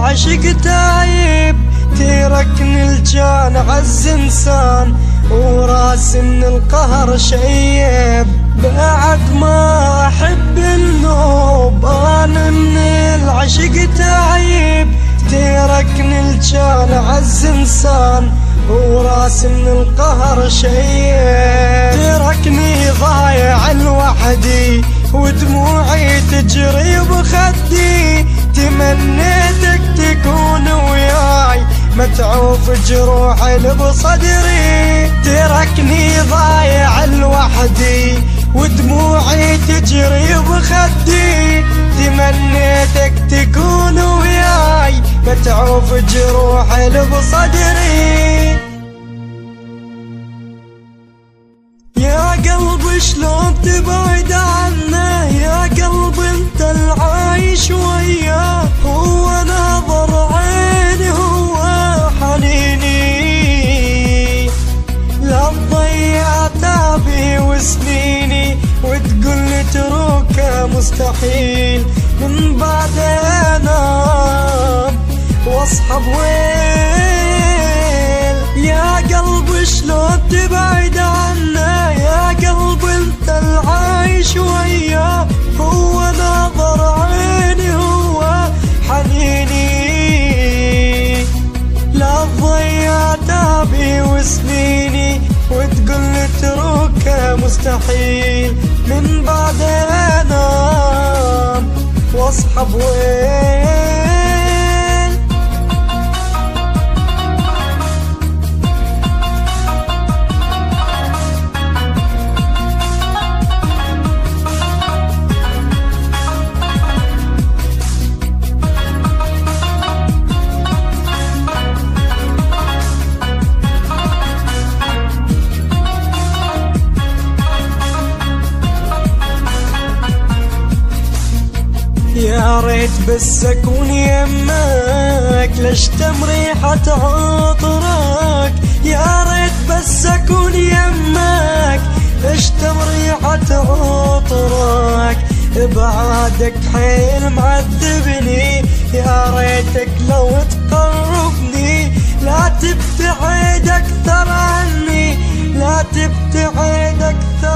العشق تايب، تركني الجان عز انسان وراس من القهر شيب. بعد ما احب النوب انا من العشق تايب، تركني الجان عز انسان وراس من القهر شيب. تركني ضايع لوحدي ودموعي تجري بخدي، تمنيتك تكون وياي متعوف جروحي بصدري. تركني ضايع لوحدي ودموعي تجري بخدي، تمنيتك تكون وياي متعوف جروحي بصدري. يا قلبي شلون تبعد عنه، يا قلبي انت العايش وياه، هو ناظر عيني هو حنيني. لا تضيع تعبي وسنيني وتقول لي تروكه مستحيل، من بعد انام واصحى بويل. يا قلبي شلون تبعد عنه، يا قلبي انت العايش وياه، هو ناظر عيني هو حنيني. لا تضيع تعبي وسنيني وتقول لي تروكه مستحيل، من بعد انام واصحى بويل. يا ريت بس اكون يمك لاشتم ريحة عطرك، يا ريت بس اكون يمك لاشتم ريحة عطرك. ابعادك حيل معذبني، يا ريتك لو تقربني، لا تبتعد اكثر عني، لا تبتعد اكثر